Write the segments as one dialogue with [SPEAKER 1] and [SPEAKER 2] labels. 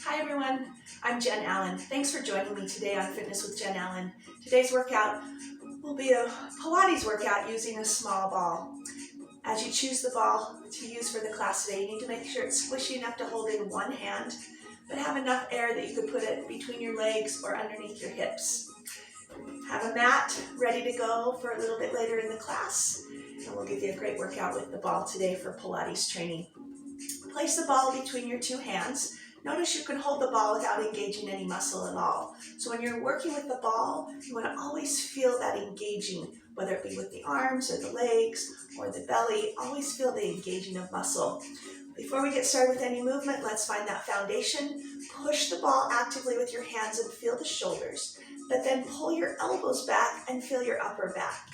[SPEAKER 1] Hi everyone, I'm Jen Allen. Thanks for joining me today on Fitness with Jen Allen. Today's workout will be a Pilates workout using a small ball. As you choose the ball to use for the class today, you need to make sure it's squishy enough to hold in one hand, but have enough air that you could put it between your legs or underneath your hips. Have a mat ready to go for a little bit later in the class, and we'll give you a great workout with the ball today for Pilates training. Place the ball between your two hands. Notice you can hold the ball without engaging any muscle at all. So when you're working with the ball, you want to always feel that engaging, whether it be with the arms or the legs or the belly, always feel the engaging of muscle. Before we get started with any movement, let's find that foundation. Push the ball actively with your hands and feel the shoulders, but then pull your elbows back and feel your upper back.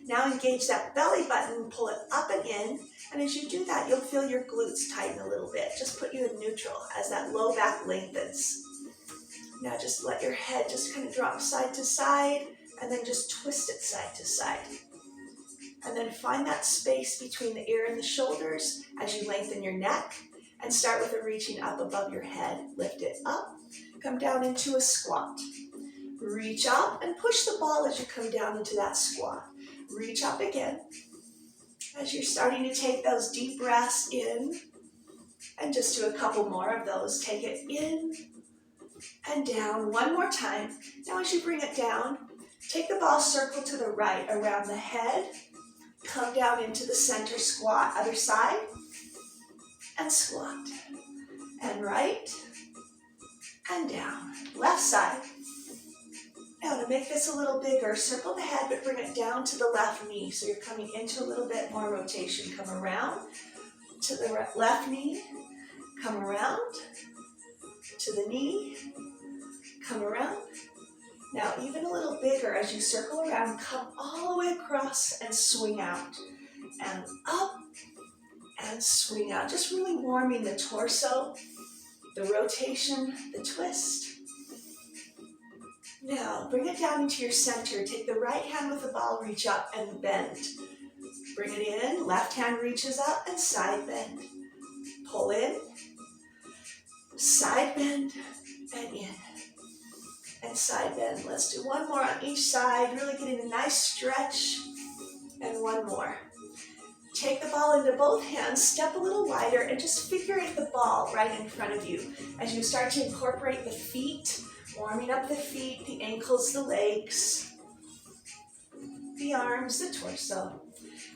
[SPEAKER 1] Now engage that belly button, pull it up and in, and as you do that, you'll feel your glutes tighten a little bit. Just put you in neutral as that low back lengthens. Now just let your head just kind of drop side to side, and then just twist it side to side. And then find that space between the ear and the shoulders as you lengthen your neck, and start with a reaching up above your head. Lift it up, come down into a squat. Reach up and push the ball as you come down into that squat. Reach up again. As you're starting to take those deep breaths in, and just do a couple more of those. Take it in and down one more time. Now as you bring it down, take the ball, circle to the right around the head, come down into the center squat, other side, and squat. And right, and down. Left side. Now to make this a little bigger, circle the head but bring it down to the left knee. So you're coming into a little bit more rotation. Come around to the left knee, come around to the knee, come around. Now even a little bigger as you circle around, come all the way across and swing out. And up and swing out. Just really warming the torso, the rotation, the twist. Now, bring it down into your center. Take the right hand with the ball, reach up and bend. Bring it in, left hand reaches up and side bend. Pull in, side bend, and in. And side bend. Let's do one more on each side, really getting a nice stretch. And one more. Take the ball into both hands, step a little wider, and just figure eight the ball right in front of you. As you start to incorporate the feet, warming up the feet, the ankles, the legs, the arms, the torso.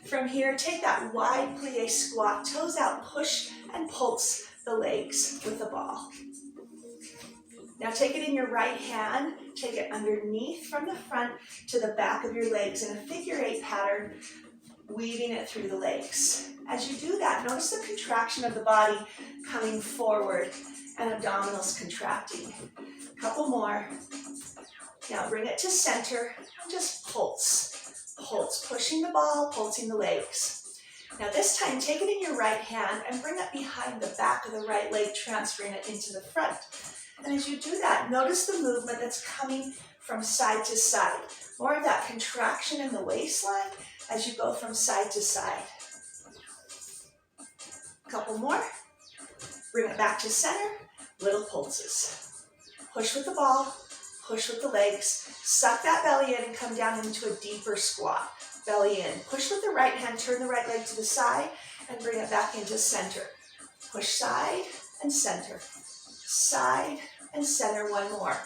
[SPEAKER 1] From here, take that wide plie squat, toes out, push and pulse the legs with the ball. Now take it in your right hand, take it underneath from the front to the back of your legs in a figure eight pattern, weaving it through the legs. As you do that, notice the contraction of the body coming forward and abdominals contracting. Couple more. Now bring it to center and just pulse. Pulse, pushing the ball, pulsing the legs. Now this time, take it in your right hand and bring it behind the back of the right leg, transferring it into the front. And as you do that, notice the movement that's coming from side to side. More of that contraction in the waistline as you go from side to side. Couple more. Bring it back to center, little pulses. Push with the ball, push with the legs, suck that belly in and come down into a deeper squat. Belly in. Push with the right hand, turn the right leg to the side and bring it back into center. Push side and center. Side and center, one more.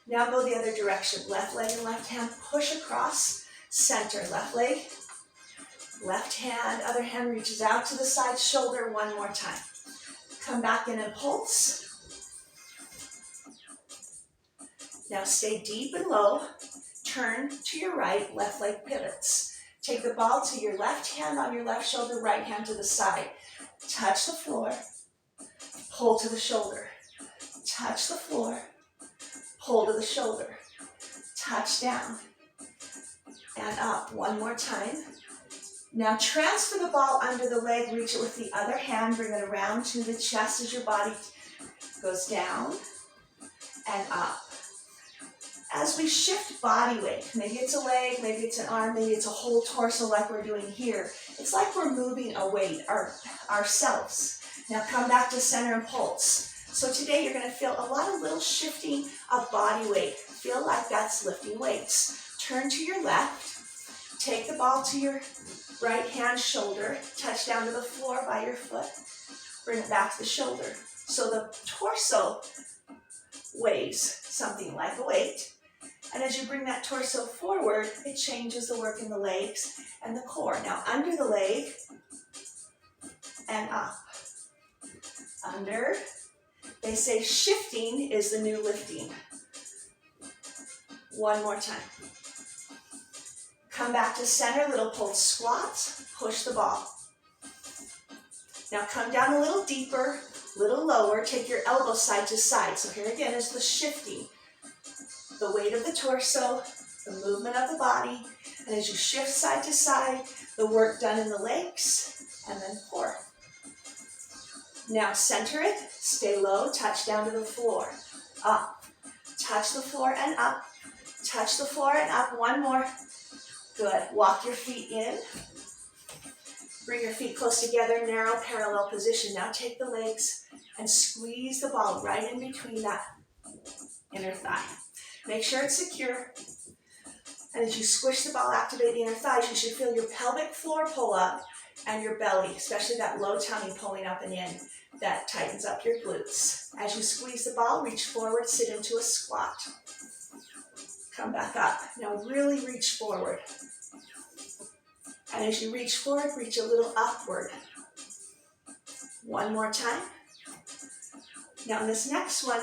[SPEAKER 1] Now go the other direction. Left leg and left hand, push across, center. Left leg, left hand, other hand reaches out to the side shoulder one more time. Come back in and pulse. Now stay deep and low, turn to your right, left leg pivots. Take the ball to your left hand on your left shoulder, right hand to the side. Touch the floor, pull to the shoulder. Touch the floor, pull to the shoulder. Touch down and up. One more time. Now transfer the ball under the leg, reach it with the other hand, bring it around to the chest as your body goes down and up. As we shift body weight, maybe it's a leg, maybe it's an arm, maybe it's a whole torso like we're doing here. It's like we're moving a weight, ourselves. Now come back to center and pulse. So today you're going to feel a lot of little shifting of body weight. Feel like that's lifting weights. Turn to your left. Take the ball to your right hand shoulder. Touch down to the floor by your foot. Bring it back to the shoulder. So the torso weighs something like a weight. And as you bring that torso forward, it changes the work in the legs and the core. Now under the leg and up. Under. They say shifting is the new lifting. One more time. Come back to center, little pulse squats, push the ball. Now come down a little deeper, little lower, take your elbow side to side. So here again is the shifting. The weight of the torso, the movement of the body, and as you shift side to side, the work done in the legs, and then core. Now center it, stay low, touch down to the floor, up, touch the floor and up, touch the floor and up, one more, good, walk your feet in, bring your feet close together, narrow parallel position, now take the legs and squeeze the ball right in between that inner thigh, make sure it's secure, and as you squish the ball, activate the inner thighs, you should feel your pelvic floor pull up, and your belly, especially that low tummy pulling up and in, that tightens up your glutes. As you squeeze the ball, reach forward, sit into a squat. Come back up. Now really reach forward. And as you reach forward, reach a little upward. One more time. Now in this next one,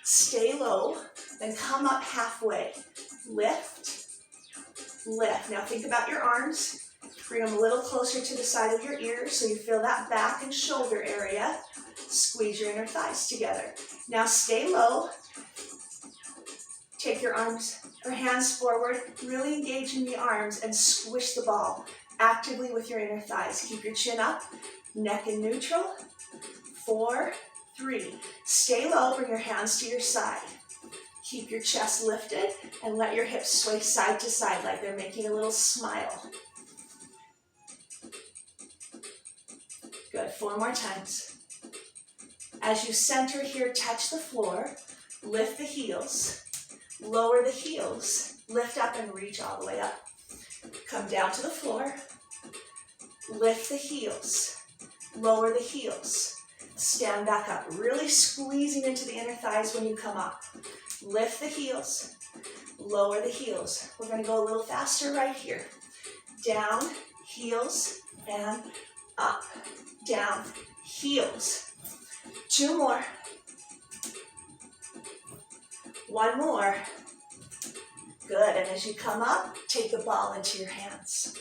[SPEAKER 1] stay low, then come up halfway. Lift, lift. Now think about your arms. Bring them a little closer to the side of your ears so you feel that back and shoulder area. Squeeze your inner thighs together. Now stay low. Take your arms or hands forward. Really engage in the arms and squish the ball actively with your inner thighs. Keep your chin up, neck in neutral. 4, 3. Stay low. Bring your hands to your side. Keep your chest lifted and let your hips sway side to side like they're making a little smile. Good, 4 more times. As you center here, touch the floor, lift the heels, lower the heels, lift up and reach all the way up. Come down to the floor, lift the heels, lower the heels, stand back up, really squeezing into the inner thighs when you come up. Lift the heels, lower the heels. We're gonna go a little faster right here. Down, heels, and up. Down, heels. 2 more. 1 more. Good, and as you come up, take the ball into your hands.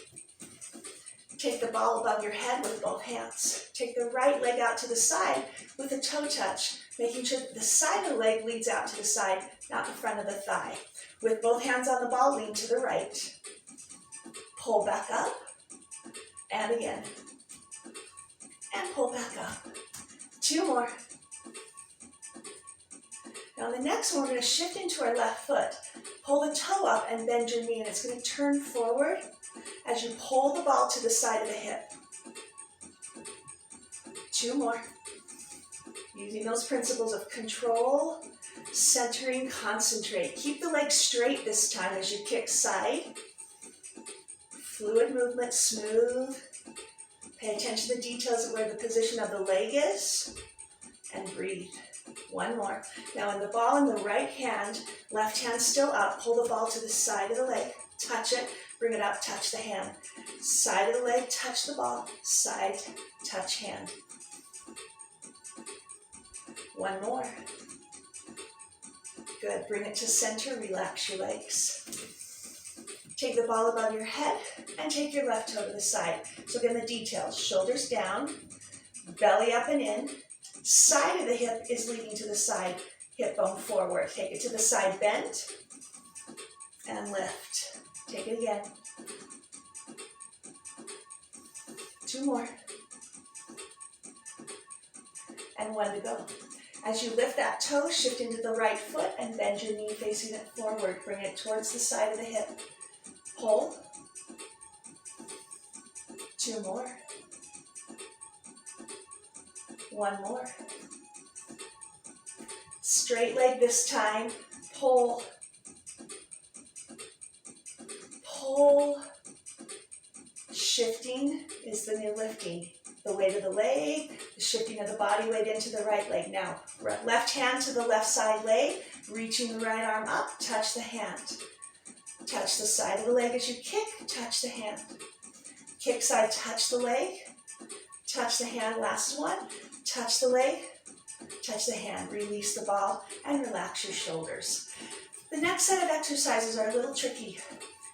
[SPEAKER 1] Take the ball above your head with both hands. Take the right leg out to the side with a toe touch, making sure that the side of the leg leads out to the side, not the front of the thigh. With both hands on the ball, lean to the right. Pull back up, and again. And pull back up. 2 more. Now the next one, we're going to shift into our left foot. Pull the toe up and bend your knee, and it's going to turn forward as you pull the ball to the side of the hip. 2 more. Using those principles of control, centering, concentrate. Keep the leg straight this time as you kick side. Fluid movement, smooth. Pay attention to the details of where the position of the leg is, and breathe. 1 more. Now in the ball in the right hand, left hand still up, pull the ball to the side of the leg, touch it, bring it up, touch the hand. Side of the leg, touch the ball, side, touch hand. 1 more. Good, bring it to center, relax your legs. Take the ball above your head and take your left toe to the side. So again, the details, shoulders down, belly up and in, side of the hip is leading to the side, hip bone forward. Take it to the side, bend, and lift. Take it again. 2 more. And 1 to go. As you lift that toe, shift into the right foot and bend your knee facing it forward. Bring it towards the side of the hip. Pull. 2 more. 1 more. Straight leg this time. Pull. Pull. Shifting is the new lifting. The weight of the leg, the shifting of the body weight into the right leg. Now, left hand to the left side leg, reaching the right arm up, touch the hand. Touch the side of the leg as you kick, touch the hand. Kick side, touch the leg, touch the hand, last one. Touch the leg, touch the hand, release the ball, and relax your shoulders. The next set of exercises are a little tricky.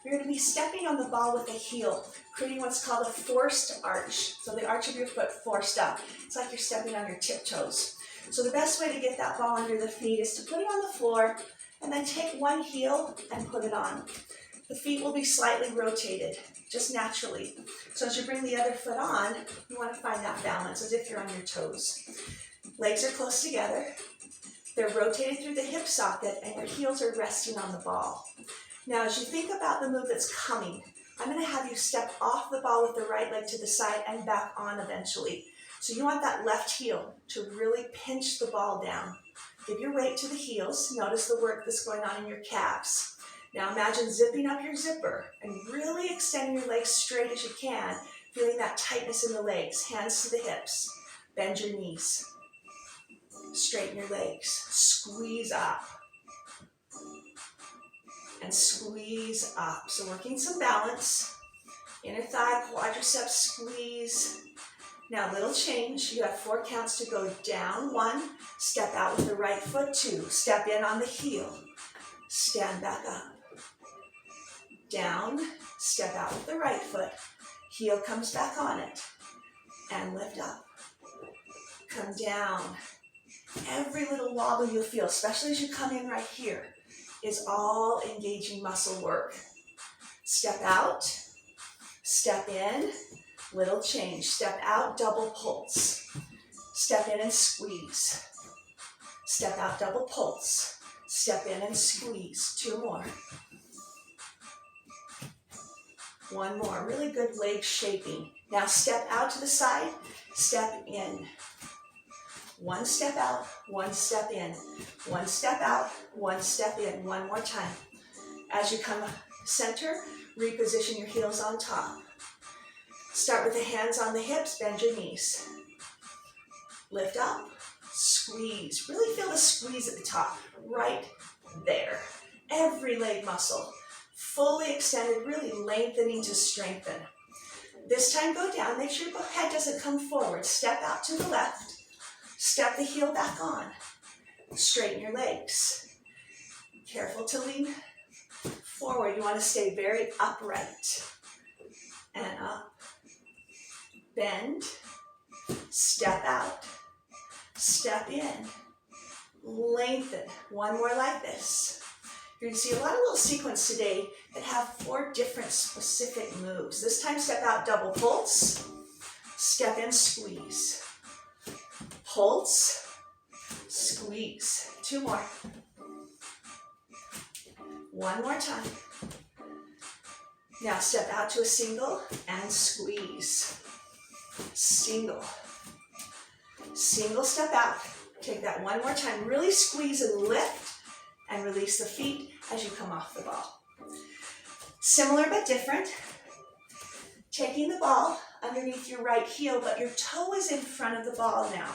[SPEAKER 1] You're going to be stepping on the ball with a heel, creating what's called a forced arch. So the arch of your foot forced up. It's like you're stepping on your tiptoes. So the best way to get that ball under the feet is to put it on the floor and then take one heel and put it on. The feet will be slightly rotated, just naturally. So as you bring the other foot on, you want to find that balance as if you're on your toes. Legs are close together. They're rotated through the hip socket and your heels are resting on the ball. Now, as you think about the move that's coming, I'm going to have you step off the ball with the right leg to the side and back on eventually. So you want that left heel to really pinch the ball down. Give your weight to the heels. Notice the work that's going on in your calves. Now imagine zipping up your zipper and really extending your legs straight as you can, feeling that tightness in the legs. Hands to the hips. Bend your knees. Straighten your legs. Squeeze up. And squeeze up. So working some balance. Inner thigh, quadriceps squeeze. Now little change. You have 4 counts to go down. 1, step out with the right foot. 2, step in on the heel. Stand back up. Down, step out with the right foot. Heel comes back on it. And lift up. Come down. Every little wobble you'll feel, especially as you come in right here, is all engaging muscle work. Step out, step in, little change. Step out, double pulse. Step in and squeeze. Step out, double pulse. Step in and squeeze. 2 more. 1 more. Really good leg shaping. Now step out to the side, step in. 1 step out, 1 step in. 1 step out, 1 step in. 1 more time. As you come center, reposition your heels on top. Start with the hands on the hips, bend your knees. Lift up, squeeze. Really feel the squeeze at the top, right there. Every leg muscle, fully extended, really lengthening to strengthen. This time go down, make sure your head doesn't come forward. Step out to the left, step the heel back on. Straighten your legs. Careful to lean forward. You want to stay very upright. And up. Bend. Step out. Step in. Lengthen. 1 more like this. You're going to see a lot of little sequences today that have 4 different specific moves. This time step out, double pulse. Step in, squeeze. Pulse. Squeeze. 2 more. 1 more time. Now step out to a single and squeeze. Single. Single, step out. Take that 1 more time. Really squeeze and lift and release the feet as you come off the ball. Similar but different. Taking the ball underneath your right heel, but your toe is in front of the ball now.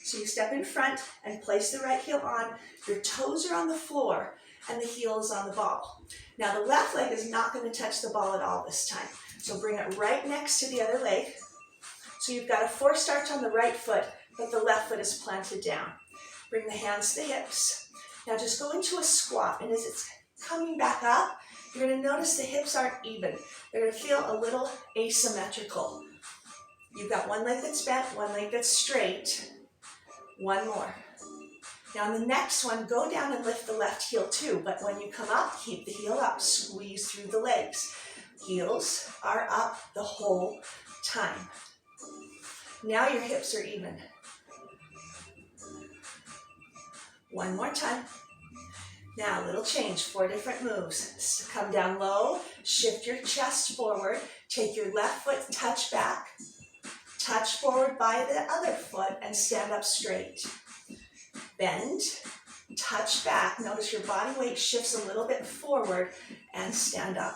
[SPEAKER 1] So you step in front and place the right heel on. Your toes are on the floor and the heel is on the ball. Now the left leg is not going to touch the ball at all this time. So bring it right next to the other leg. So you've got a forced arch on the right foot, but the left foot is planted down. Bring the hands to the hips. Now just go into a squat, and as it's coming back up, you're going to notice the hips aren't even. They're going to feel a little asymmetrical. You've got 1 leg that's bent, 1 leg that's straight. 1 more. Now on the next one, go down and lift the left heel too, but when you come up, keep the heel up, squeeze through the legs. Heels are up the whole time. Now your hips are even. 1 more time. Now a little change, 4 different moves. Come down low, shift your chest forward, take your left foot, touch back, touch forward by the other foot and stand up straight. Bend, touch back. Notice your body weight shifts a little bit forward and stand up.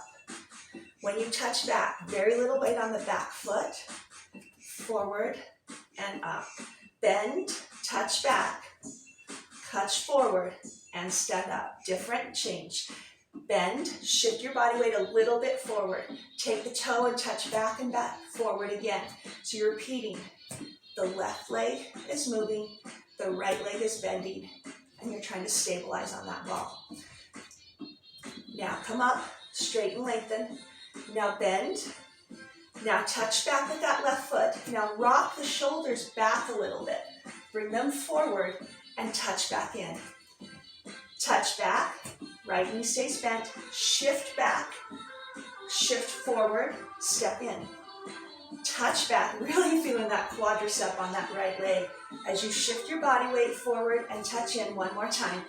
[SPEAKER 1] When you touch back, very little weight on the back foot, forward and up. Bend, touch back, touch forward and stand up. Different change. Bend, shift your body weight a little bit forward. Take the toe and touch back and back, forward again. So you're repeating. The left leg is moving, the right leg is bending, and you're trying to stabilize on that ball. Now come up, straight and lengthen. Now bend. Now touch back with that left foot. Now rock the shoulders back a little bit. Bring them forward and touch back in. Touch back, right knee stays bent, shift back, shift forward, step in. Touch back, really feeling that quadricep on that right leg as you shift your body weight forward and touch in one more time.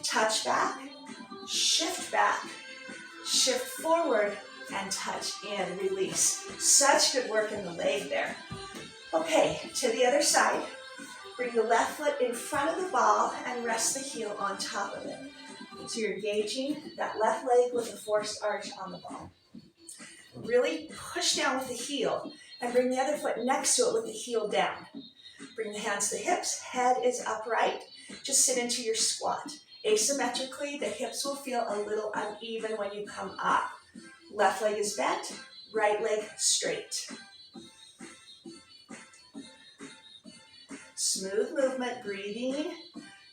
[SPEAKER 1] Touch back, shift forward, and touch in, release. Such good work in the leg there. Okay, to the other side. Bring the left foot in front of the ball and rest the heel on top of it. So you're engaging that left leg with a forced arch on the ball. Really push down with the heel and bring the other foot next to it with the heel down. Bring the hands to the hips, head is upright. Just sit into your squat. Asymmetrically, the hips will feel a little uneven when you come up. Left leg is bent, right leg straight. Smooth movement, breathing.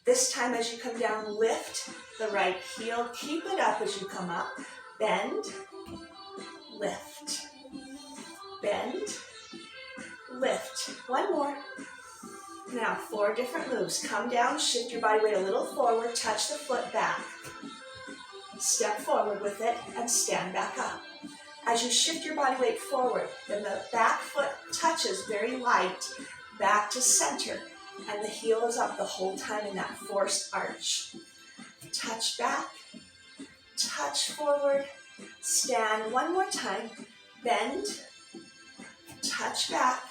[SPEAKER 1] This time as you come down, lift the right heel. Keep it up as you come up. Bend, lift. Bend, lift. One more. Now, 4 different moves. Come down, shift your body weight a little forward, touch the foot back. Step forward with it and stand back up. As you shift your body weight forward, then the back foot touches very light back to center, and the heel is up the whole time in that forced arch. Touch back, touch forward, stand one more time, bend, touch back.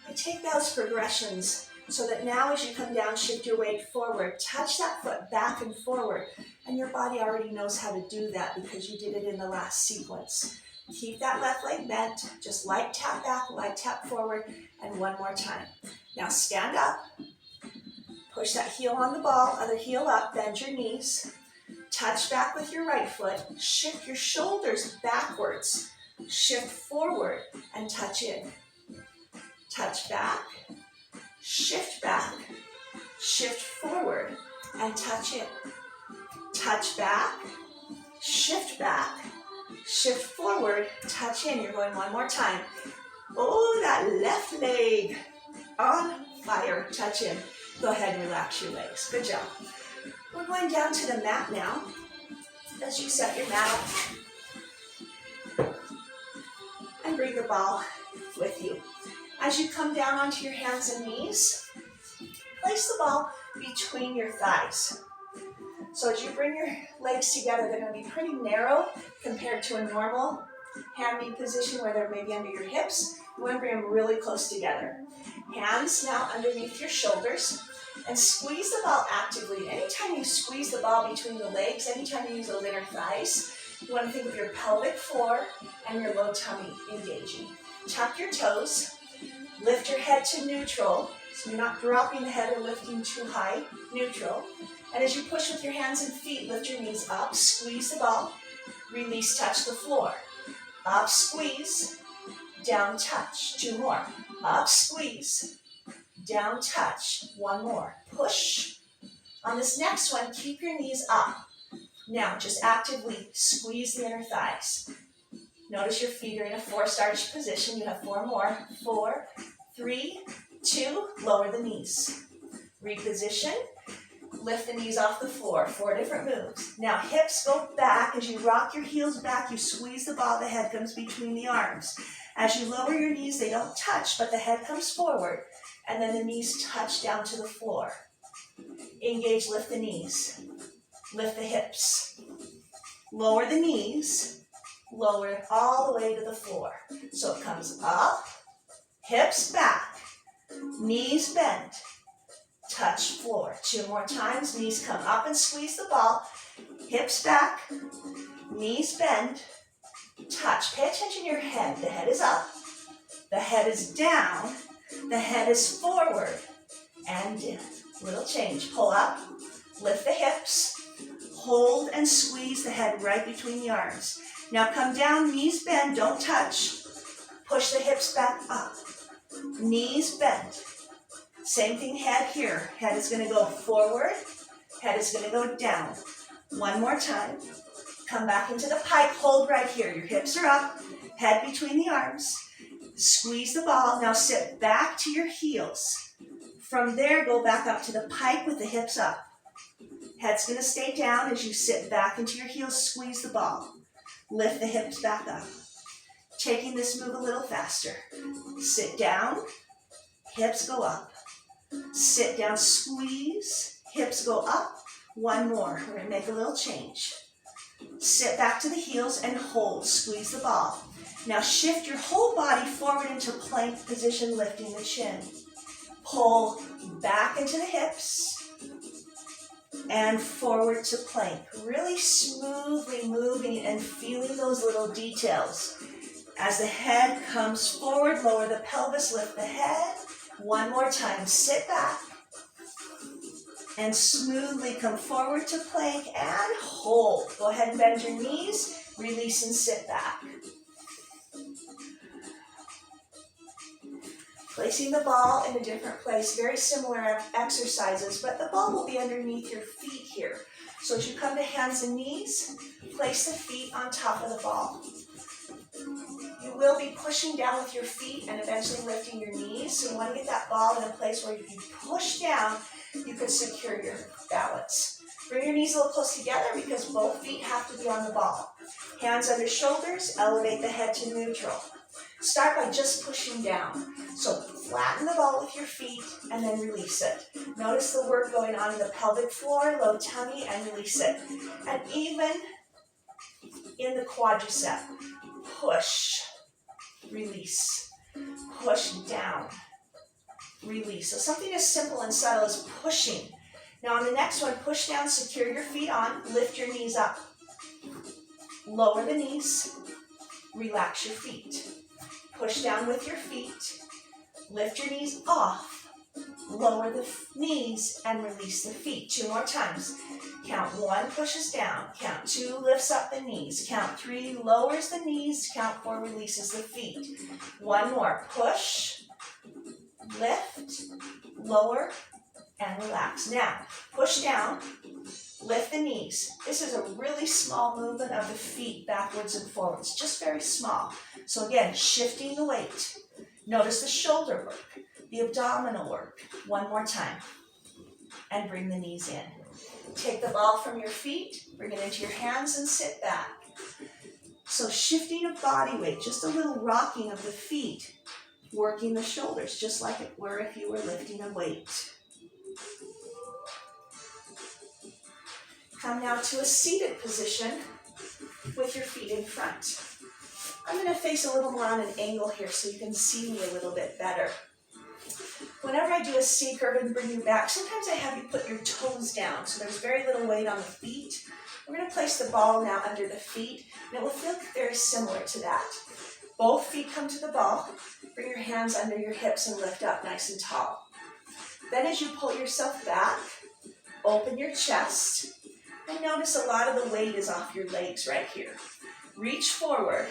[SPEAKER 1] I take those progressions so that now as you come down, shift your weight forward, touch that foot back and forward, and your body already knows how to do that because you did it in the last sequence. Keep that left leg bent, just light tap back, light tap forward, and one more time. Now stand up, push that heel on the ball, other heel up, bend your knees, touch back with your right foot, shift your shoulders backwards, shift forward, and touch in. Touch back, shift forward, and touch in. Touch back, shift forward, touch in. You're going one more time. Oh, that left leg on fire, touch in. Go ahead and relax your legs. Good job. We're going down to the mat now. As you set your mat up and bring the ball with you. As you come down onto your hands and knees, place the ball between your thighs. So as you bring your legs together, they're going to be pretty narrow compared to a normal hand knee position where they're maybe under your hips. You want to bring them really close together. Hands now underneath your shoulders and squeeze the ball actively. Anytime you squeeze the ball between the legs, anytime you use those inner thighs, you want to think of your pelvic floor and your low tummy engaging. Tuck your toes, lift your head to neutral, so you're not dropping the head or lifting too high, neutral. And as you push with your hands and feet, lift your knees up, squeeze the ball, release, touch the floor. Up, squeeze, down, touch. 2 more. Up, squeeze, down, touch. 1 more. Push. On this next one, keep your knees up. Now, just actively squeeze the inner thighs. Notice your feet are in a forced arch position. You have 4 more. 4, 3, 2, lower the knees. Reposition. Lift the knees off the floor. 4 different moves. Now hips go back. As you rock your heels back, you squeeze the ball. The head comes between the arms. As you lower your knees, they don't touch, but the head comes forward. And then the knees touch down to the floor. Engage, lift the knees. Lift the hips. Lower the knees. Lower it all the way to the floor. So it comes up, hips back, knees bent. touch floor. 2 more times. Knees come up and squeeze the ball. Hips back, knees bend, touch. Pay attention to your head. The head is up, the head is down, the head is forward and in. Little change. Pull up, lift the hips, hold and squeeze the head right between the arms. Now come down, knees bend, don't touch. Push the hips back up, knees bend. Same thing, head here. Head is going to go forward, head is going to go down. 1 more time. Come back into the pike, hold right here. Your hips are up, head between the arms. Squeeze the ball. Now sit back to your heels. From there, go back up to the pike with the hips up. Head's going to stay down as you sit back into your heels, squeeze the ball. Lift the hips back up. Taking this move a little faster. Sit down, hips go up. Sit down, squeeze, hips go up. 1 more. We're going to make a little change. Sit back to the heels and hold. Squeeze the ball. Now shift your whole body forward into plank position, lifting the chin. Pull back into the hips and forward to plank. Really smoothly moving and feeling those little details. As the head comes forward, lower the pelvis, lift the head. 1 more time. Sit back and smoothly come forward to plank and hold. Go ahead and bend your knees, release and sit back. Placing the ball in a different place, very similar exercises, but the ball will be underneath your feet here. So as you come to hands and knees, place the feet on top of the ball. You will be pushing down with your feet and eventually lifting your knees. So you want to get that ball in a place where if you push down, you can secure your balance. Bring your knees a little close together because both feet have to be on the ball. Hands under shoulders, elevate the head to neutral. Start by just pushing down. So flatten the ball with your feet and then release it. Notice the work going on in the pelvic floor, low tummy, and release it. And even in the quadricep, push, release, push down, release. So something as simple and subtle as pushing. Now on the next one, push down, secure your feet on, lift your knees up. Lower the knees, relax your feet. Push down with your feet, lift your knees off, lower the knees and release the feet. 2 more times. Count 1, pushes down. Count 2, lifts up the knees. Count 3, lowers the knees. Count 4, releases the feet. 1 more. Push, lift, lower, and relax. Now, push down, lift the knees. This is a really small movement of the feet backwards and forwards, just very small. So again, shifting the weight. Notice the shoulder work, the abdominal work. 1 more time. And bring the knees in. Take the ball from your feet, bring it into your hands and sit back. So shifting of body weight, just a little rocking of the feet, working the shoulders, just like it were if you were lifting a weight. Come now to a seated position with your feet in front. I'm going to face a little more on an angle here so you can see me a little bit better. Whenever I do a C curve and bring you back, sometimes I have you put your toes down, so there's very little weight on the feet. We're going to place the ball now under the feet, and it will feel very similar to that. Both feet come to the ball. Bring your hands under your hips and lift up nice and tall. Then as you pull yourself back, open your chest, and notice a lot of the weight is off your legs right here. Reach forward.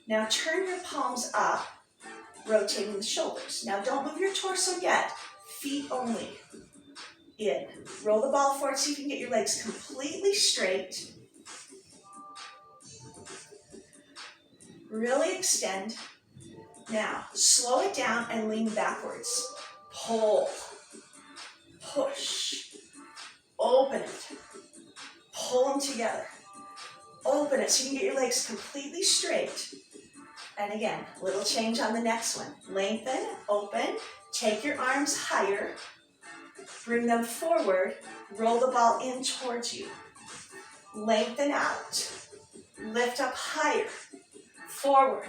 [SPEAKER 1] Now turn your palms up, rotating the shoulders. Now don't move your torso yet, feet only. In. Roll the ball forward so you can get your legs completely straight. Really extend. Now, slow it down and lean backwards. Pull, push, open it, pull them together. Open it so you can get your legs completely straight. And again, little change on the next one. Lengthen, open, take your arms higher, bring them forward, roll the ball in towards you. Lengthen out, lift up higher, forward,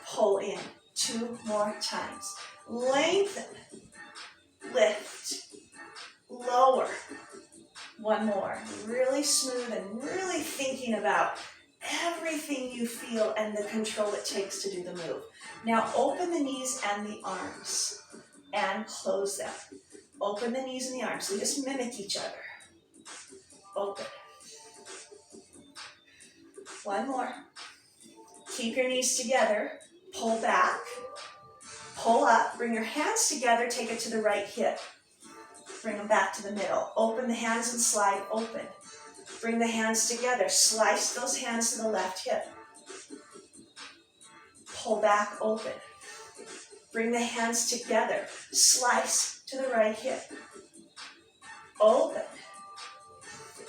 [SPEAKER 1] pull in. 2 more times. Lengthen, lift, lower. One more. Really smooth and really thinking about everything you feel and the control it takes to do the move. Now open the knees and the arms and close them. Open the knees and the arms. So just mimic each other. Open. One more. Keep your knees together. Pull back. Pull up. Bring your hands together. Take it to the right hip. Bring them back to the middle. Open the hands and slide open. Bring the hands together. Slice those hands to the left hip. Pull back, open. Bring the hands together. Slice to the right hip. Open.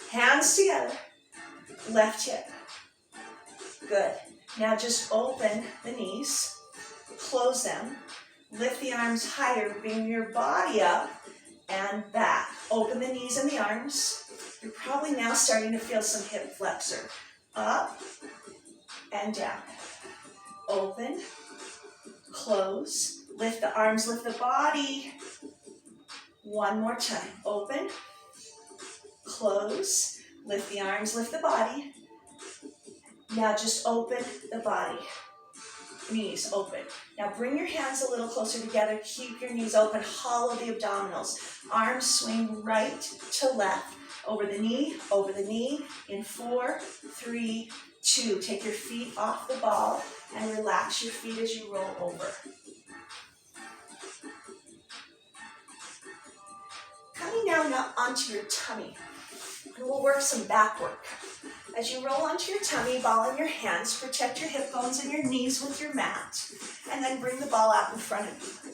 [SPEAKER 1] Hands together. Left hip. Good. Now just open the knees. Close them. Lift the arms higher. Bring your body up and back. Open the knees and the arms. You're probably now starting to feel some hip flexor. Up and down. Open, close, lift the arms, lift the body. One more time. Open, close, lift the arms, lift the body. Now just open the body. Knees open. Now bring your hands a little closer together. Keep your knees open. Hollow the abdominals. Arms swing right to left. Over the knee, in 4, 3, 2. Take your feet off the ball and relax your feet as you roll over. Coming now onto your tummy. And we'll work some back work. As you roll onto your tummy, ball in your hands, protect your hip bones and your knees with your mat, and then bring the ball out in front of you.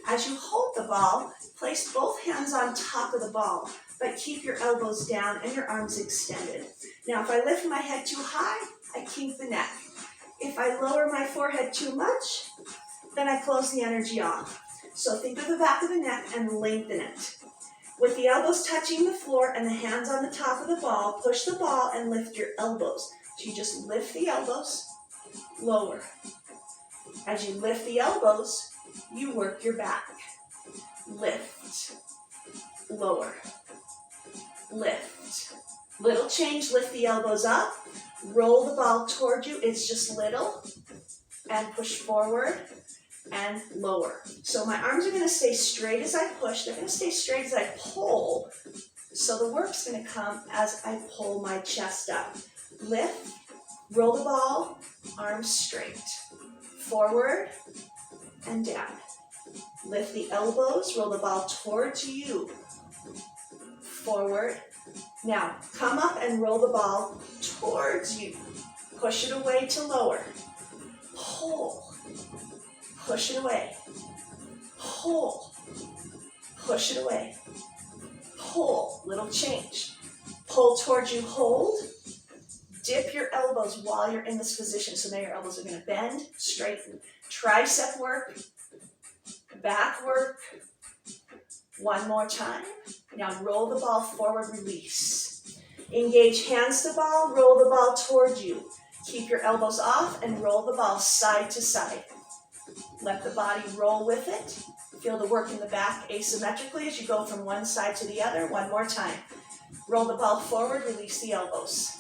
[SPEAKER 1] As you hold the ball, place both hands on top of the ball, but keep your elbows down and your arms extended. Now, if I lift my head too high, I kink the neck. If I lower my forehead too much, then I close the energy off. So think of the back of the neck and lengthen it. With the elbows touching the floor and the hands on the top of the ball, push the ball and lift your elbows. So you just lift the elbows, lower. As you lift the elbows, you work your back. Lift, lower, lift. Little change, lift the elbows up, roll the ball toward you, it's just little, and push forward and lower. So my arms are going to stay straight as I push, they're going to stay straight as I pull, so the work's going to come as I pull my chest up. Lift, roll the ball, arms straight, forward and down. Lift the elbows, roll the ball towards you, forward. Now, come up and roll the ball towards you. Push it away to lower. Pull. Push it away. Pull. Push it away. Pull. Little change. Pull towards you, hold. Dip your elbows while you're in this position. So now your elbows are going to bend, straighten. Tricep work. Back work. One more time. Now roll the ball forward, release. Engage hands to ball, roll the ball towards you. Keep your elbows off and roll the ball side to side. Let the body roll with it. Feel the work in the back asymmetrically as you go from one side to the other. One more time. Roll the ball forward, release the elbows.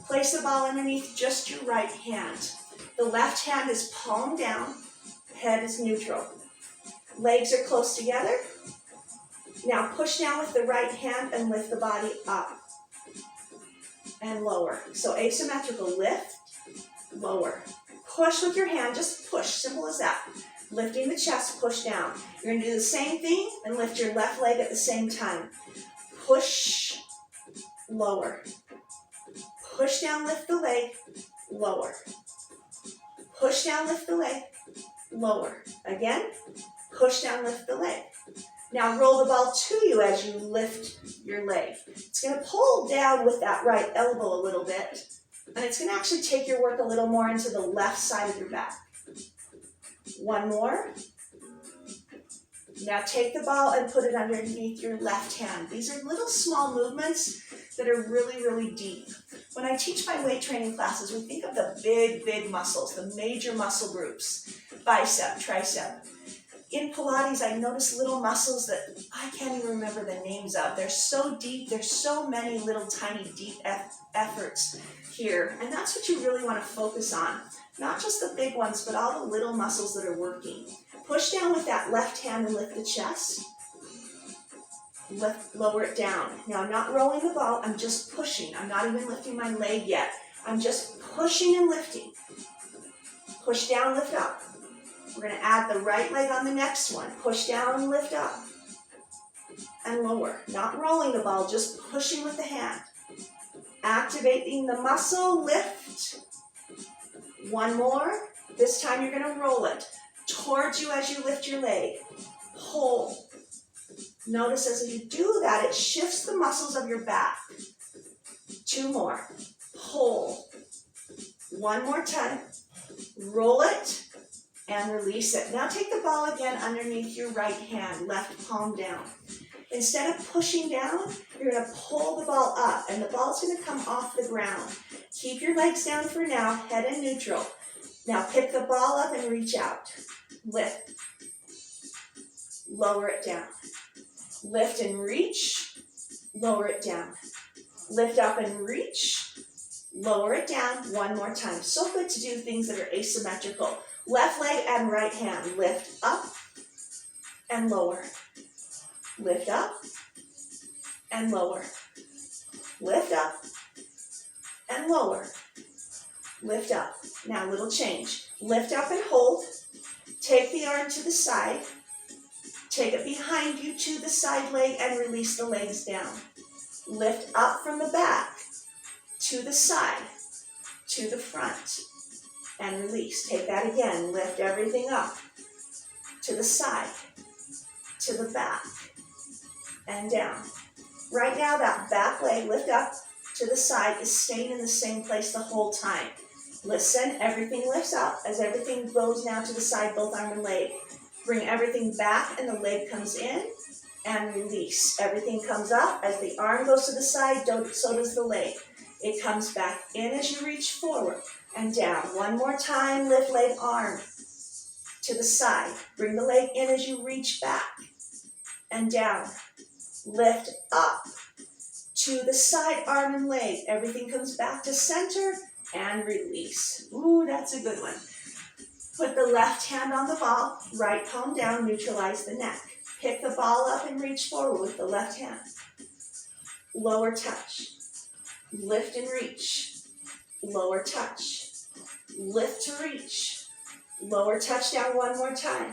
[SPEAKER 1] Place the ball underneath just your right hand. The left hand is palm down, head is neutral. Legs are close together. Now push down with the right hand and lift the body up and lower. So asymmetrical, lift, lower. Push with your hand, just push, simple as that. Lifting the chest, push down. You're going to do the same thing and lift your left leg at the same time. Push, lower. Push down, lift the leg, lower. Push down, lift the leg, lower. Again, push down, lift the leg. Now roll the ball to you as you lift your leg. It's going to pull down with that right elbow a little bit, and it's going to actually take your work a little more into the left side of your back. One more. Now take the ball and put it underneath your left hand. These are little small movements that are really, really deep. When I teach my weight training classes, we think of the big muscles, the major muscle groups, bicep, tricep. in Pilates, I notice little muscles that I can't even remember the names of. They're so deep. There's so many little tiny deep efforts here. And that's what you really want to focus on. Not just the big ones, but all the little muscles that are working. Push down with that left hand and lift the chest. Lower it down. Now I'm not rolling the ball, I'm just pushing. I'm not even lifting my leg yet. I'm just pushing and lifting. Push down, lift up. We're going to add the right leg on the next one. Push down, lift up. And lower. Not rolling the ball, just pushing with the hand. Activating the muscle, lift. One more. This time you're going to roll it towards you as you lift your leg. Pull. Notice as you do that, it shifts the muscles of your back. Two more. Pull. One more time. Roll it and release it. Now take the ball again underneath your right hand, left palm down. Instead of pushing down, you're going to pull the ball up, and the ball's going to come off the ground. Keep your legs down for now, head in neutral. Now pick the ball up and reach out. Lift. Lower it down. Lift and reach, lower it down. Lift up and reach, lower it down. One more time. So good to do things that are asymmetrical. Left leg and right hand. Lift up and lower. Lift up and lower. Lift up and lower. Lift up. Now a little change. Lift up and hold. Take the arm to the side. Take it behind you to the side leg and release the legs down. Lift up from the back, to the side, to the front, and release. Take that again. Lift everything up, to the side, to the back, and down. Right now, that back leg, lift up to the side, is staying in the same place the whole time. Listen, everything lifts up as everything goes now to the side, both arm and leg. Bring everything back and the leg comes in and release. Everything comes up as the arm goes to the side, so does the leg. It comes back in as you reach forward and down. One more time, lift leg, arm to the side. Bring the leg in as you reach back and down. Lift up to the side, arm and leg. Everything comes back to center and release. Ooh, that's a good one. Put the left hand on the ball, right palm down, neutralize the neck. Pick the ball up and reach forward with the left hand. Lower touch. Lift and reach. Lower touch. Lift to reach. Lower touch down one more time.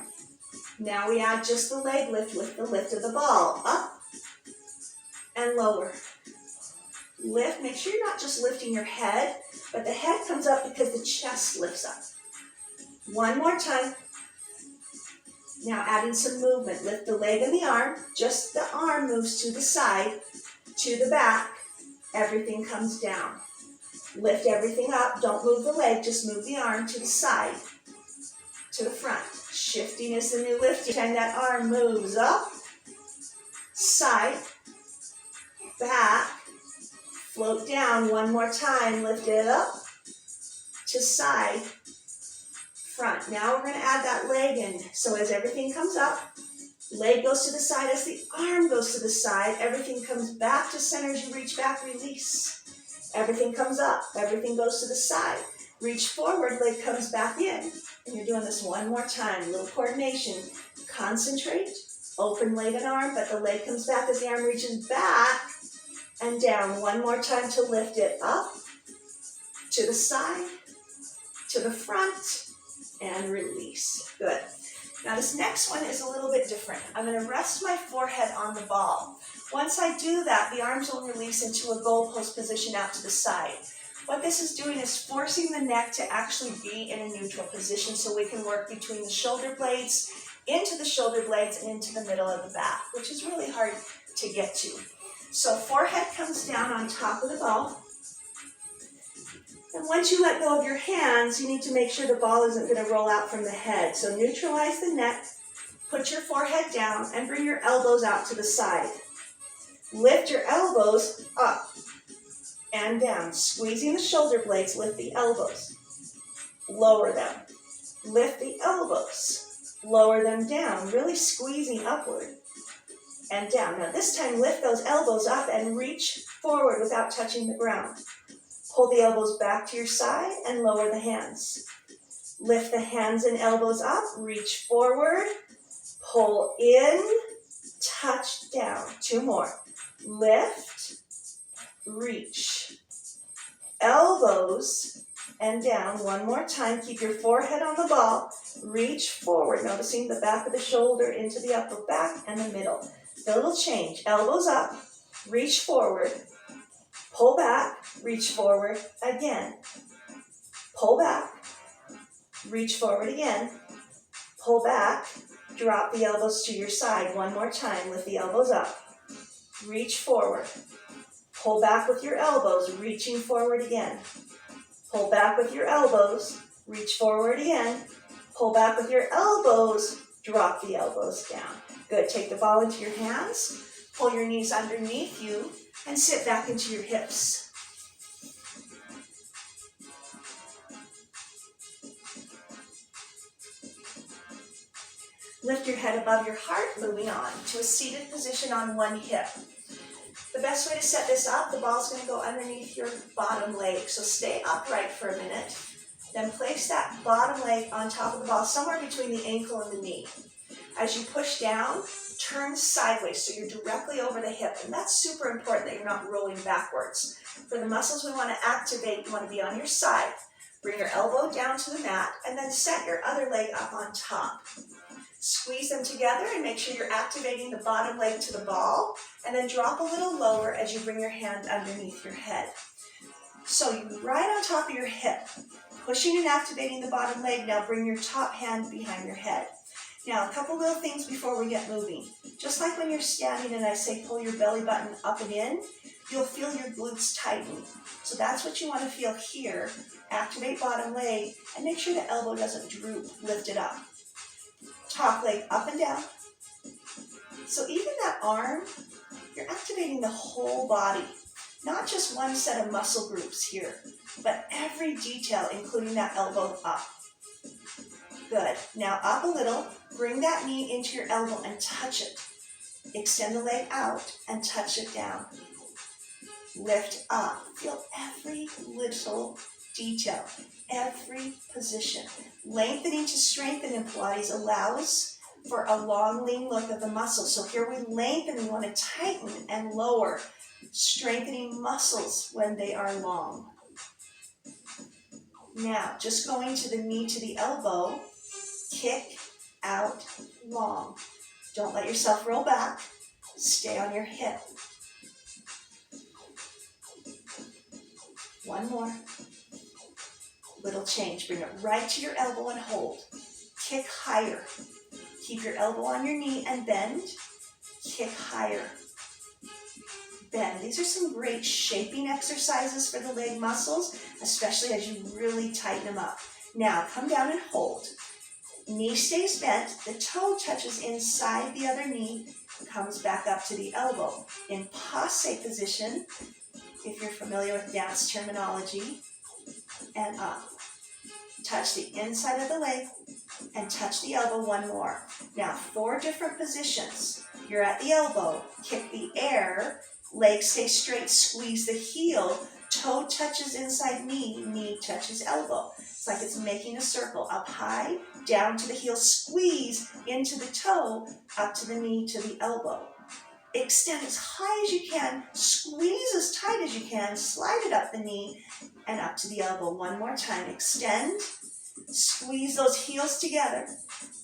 [SPEAKER 1] Now we add just the leg lift with the lift of the ball. Up and lower. Lift. Make sure you're not just lifting your head, but the head comes up because the chest lifts up. One more time. Now adding some movement. Lift the leg and the arm. Just the arm moves to the side, to the back. Everything comes down. Lift everything up. Don't move the leg. Just move the arm to the side, to the front. Shifting is the new lifting. And that arm moves up, side, back. Float down one more time. Lift it up, to side, front. Now we're going to add that leg in. So as everything comes up, leg goes to the side as the arm goes to the side. Everything comes back to center as you reach back, release. Everything comes up. Everything goes to the side. Reach forward, leg comes back in. And you're doing this one more time. A little coordination. Concentrate. Open leg and arm, but the leg comes back as the arm reaches back and down. One more time to lift it up, to the side, to the front, and release. Good. Now this next one is a little bit different. I'm going to rest my forehead on the ball. Once I do that, the arms will release into a goalpost position out to the side. What this is doing is forcing the neck to actually be in a neutral position so we can work between the shoulder blades, into the shoulder blades, and into the middle of the back, which is really hard to get to. So forehead comes down on top of the ball. And once you let go of your hands, you need to make sure the ball isn't going to roll out from the head. So neutralize the neck, put your forehead down, and bring your elbows out to the side. Lift your elbows up and down. Squeezing the shoulder blades, lift the elbows. Lower them. Lift the elbows. Lower them down, really squeezing upward and down. Now this time lift those elbows up and reach forward without touching the ground. Pull the elbows back to your side and lower the hands. Lift the hands and elbows up, reach forward, pull in, touch down. 2 more. Lift, reach. Elbows and down. 1 more time. Keep your forehead on the ball. Reach forward, noticing the back of the shoulder into the upper back and the middle. A little change. Elbows up, reach forward, pull back, reach forward again. Pull back, reach forward again. Pull back, drop the elbows to your side. 1 more time. Lift the elbows up, reach forward. Pull back with your elbows, reaching forward again. Pull back with your elbows, reach forward again. Pull back with your elbows, drop the elbows down. Good, take the ball into your hands, pull your knees underneath you, and sit back into your hips. Lift your head above your heart, moving on to a seated position on one hip. The best way to set this up, the ball's going to go underneath your bottom leg, so stay upright for a minute. Then place that bottom leg on top of the ball, somewhere between the ankle and the knee. As you push down, turn sideways so you're directly over the hip. And that's super important that you're not rolling backwards. For the muscles we want to activate, you want to be on your side. Bring your elbow down to the mat and then set your other leg up on top. Squeeze them together and make sure you're activating the bottom leg to the ball. And then drop a little lower as you bring your hand underneath your head. So you're right on top of your hip. Pushing and activating the bottom leg. Now bring your top hand behind your head. Now, a couple little things before we get moving. Just like when you're standing and I say pull your belly button up and in, you'll feel your glutes tighten. So that's what you want to feel here. Activate bottom leg and make sure the elbow doesn't droop. Lift it up. Top leg up and down. So even that arm, you're activating the whole body. Not just one set of muscle groups here, but every detail, including that elbow up. Good. Now up a little. Bring that knee into your elbow and touch it. Extend the leg out and touch it down. Lift up. Feel every little detail, every position. Lengthening to strengthen in Pilates allows for a long, lean look of the muscles. So here we lengthen, we want to tighten and lower, strengthening muscles when they are long. Now, just going to the knee to the elbow, kick out long. Don't let yourself roll back. Stay on your hip. 1 more. Little change. Bring it right to your elbow and hold. Kick higher. Keep your elbow on your knee and bend. Kick higher. Bend. These are some great shaping exercises for the leg muscles, especially as you really tighten them up. Now, come down and hold. Knee stays bent, the toe touches inside the other knee, comes back up to the elbow. In passe position, if you're familiar with dance terminology, and up. Touch the inside of the leg and touch the elbow 1 more. Now 4 different positions. You're at the elbow, kick the air, leg stays straight, squeeze the heel, toe touches inside knee, knee touches elbow. It's like it's making a circle, up high, down to the heel, squeeze into the toe, up to the knee, to the elbow. Extend as high as you can, squeeze as tight as you can, slide it up the knee and up to the elbow. 1 more time, extend, squeeze those heels together,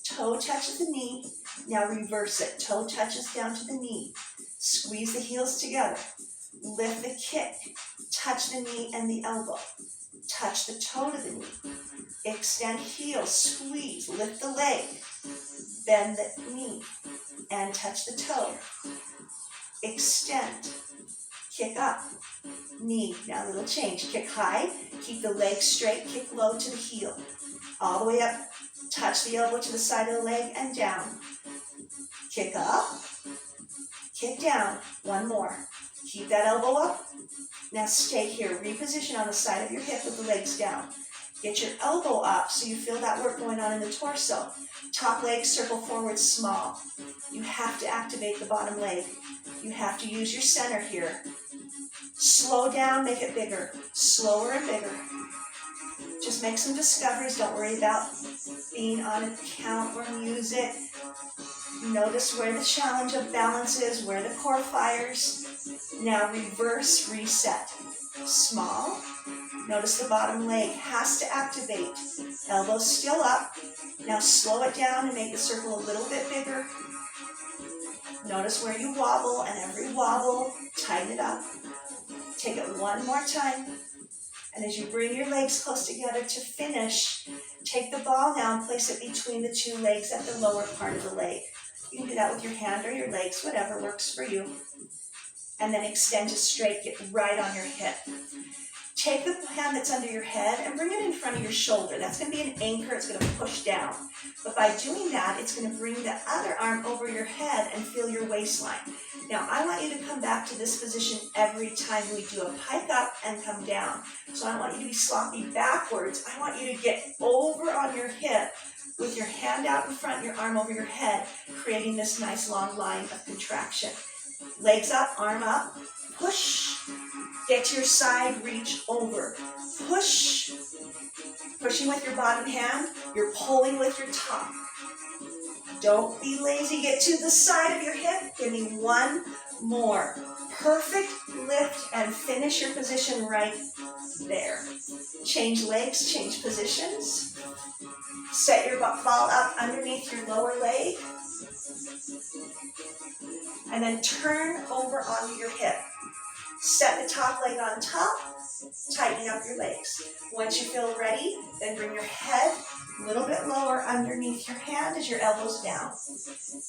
[SPEAKER 1] toe touches the knee, now reverse it, toe touches down to the knee, squeeze the heels together, lift the kick, touch the knee and the elbow, touch the toe to the knee, extend heel, squeeze, lift the leg, bend the knee, and touch the toe. Extend, kick up, knee, now a little change, kick high, keep the leg straight, kick low to the heel, all the way up, touch the elbow to the side of the leg and down, kick up, kick down, 1 more, keep that elbow up, now stay here, reposition on the side of your hip with the legs down, get your elbow up so you feel that work going on in the torso, Top leg, circle forward, small. You have to activate the bottom leg. You have to use your center here. Slow down, make it bigger. Slower and bigger. Just make some discoveries. Don't worry about being on a count or music. Notice where the challenge of balance is, where the core fires. Now reverse, reset. Small. Notice the bottom leg has to activate. Elbows still up. Now slow it down and make the circle a little bit bigger. Notice where you wobble, and every wobble, tighten it up. Take it one more time. And as you bring your legs close together to finish, take the ball now and place it between the two legs at the lower part of the leg. You can do that with your hand or your legs, whatever works for you. And then extend to straight, get right on your hip. Take the hand that's under your head and bring it in front of your shoulder. That's going to be an anchor. It's going to push down. But by doing that, it's going to bring the other arm over your head and feel your waistline. Now, I want you to come back to this position every time we do a pike up and come down. So I don't want you to be sloppy backwards. I want you to get over on your hip with your hand out in front, your arm over your head, creating this nice long line of contraction. Legs up, arm up, push. Get to your side, reach over. Push. Pushing with your bottom hand, you're pulling with your top. Don't be lazy. Get to the side of your hip. Give me one more. Perfect lift and finish your position right there. Change legs, change positions. Set your ball up underneath your lower leg. And then turn over onto your hip. Set the top leg on top, tightening up your legs. Once you feel ready, then bring your head a little bit lower underneath your hand as your elbows down.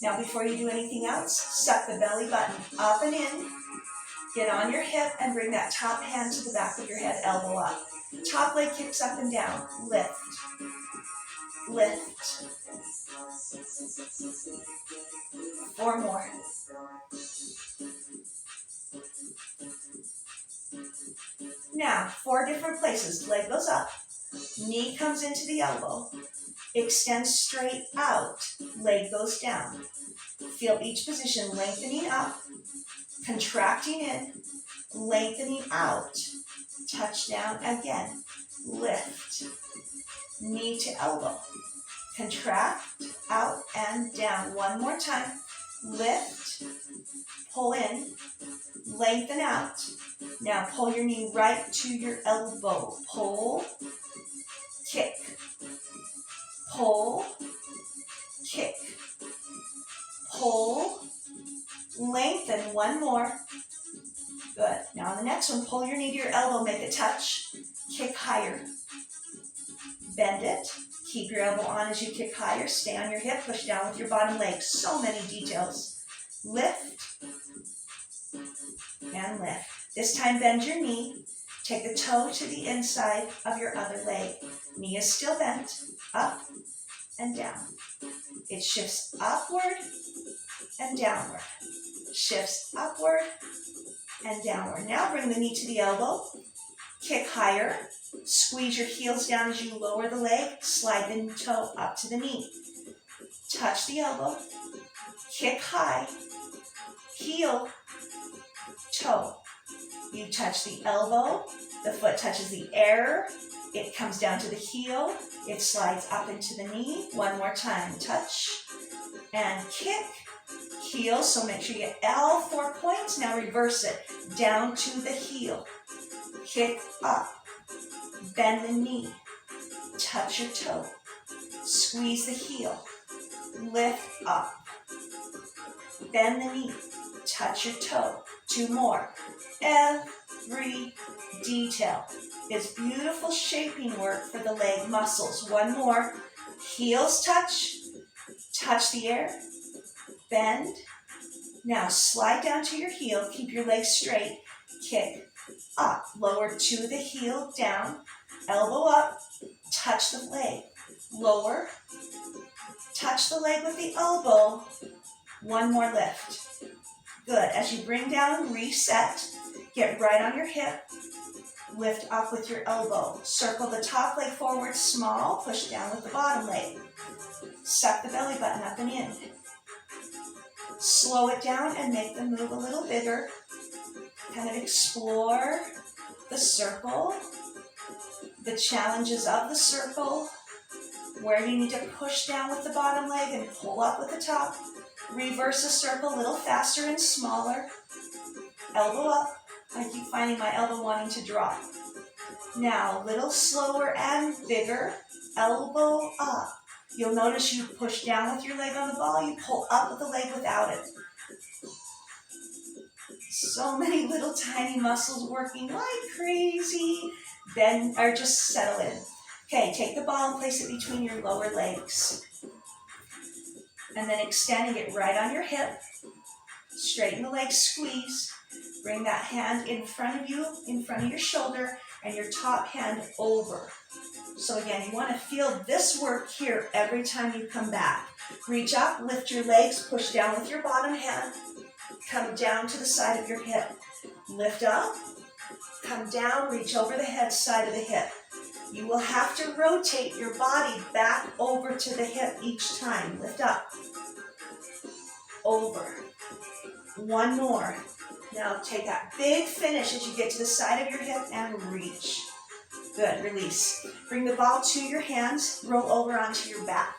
[SPEAKER 1] Now before you do anything else, suck the belly button up and in. Get on your hip and bring that top hand to the back of your head, elbow up. Top leg kicks up and down. Lift. Lift. 4 more. Now, 4 different places. Leg goes up, knee comes into the elbow, extend straight out, leg goes down. Feel each position lengthening up, contracting in, lengthening out, touch down again, lift, knee to elbow, contract, out and down. One more time, lift, pull in, lengthen out. Now pull your knee right to your elbow. Pull, kick, pull, kick, pull, lengthen. One more. Good. Now on the next one, pull your knee to your elbow, make it touch, kick higher. Bend it. Keep your elbow on as you kick higher. Stay on your hip, push down with your bottom leg. So many details. Lift and lift. This time bend your knee. Take the toe to the inside of your other leg. Knee is still bent, up and down. It shifts upward and downward. Shifts upward and downward. Now bring the knee to the elbow. Kick higher. Squeeze your heels down as you lower the leg. Slide the toe up to the knee. Touch the elbow. Kick high. Heel. Toe. You touch the elbow. The foot touches the air. It comes down to the heel. It slides up into the knee. One more time. Touch and kick. Heel. So make sure you get all 4 points. Now reverse it. Down to the heel. Kick up. Bend the knee. Touch your toe. Squeeze the heel. Lift up. Bend the knee. Touch your toe. 2 more. Every detail is beautiful shaping work for the leg muscles. 1 more. Heels touch. Touch the air. Bend. Now slide down to your heel. Keep your legs straight. Kick up. Lower to the heel. Down. Elbow up. Touch the leg. Lower. Touch the leg with the elbow. 1 more lift. Good. As you bring down, reset. Get right on your hip. Lift up with your elbow. Circle the top leg forward, small. Push down with the bottom leg. Suck the belly button up and in. Slow it down and make the move a little bigger. Kind of explore the circle, the challenges of the circle, where you need to push down with the bottom leg and pull up with the top. Reverse the circle a little faster and smaller. Elbow up. I keep finding my elbow wanting to drop. Now, a little slower and bigger. Elbow up. You'll notice you push down with your leg on the ball, you pull up with the leg without it. So many little tiny muscles working like crazy. Bend or just settle in. Okay, take the ball and place it between your lower legs. And then extending it right on your hip. Straighten the leg, squeeze. Bring that hand in front of you, in front of your shoulder, and your top hand over. So again, you want to feel this work here every time you come back. Reach up, lift your legs, push down with your bottom hand. Come down to the side of your hip. Lift up, come down, reach over the head, side of the hip. You will have to rotate your body back over to the hip each time. Lift up, over. One more. Now take that big finish as you get to the side of your hip and reach. Good, release. Bring the ball to your hands, roll over onto your back.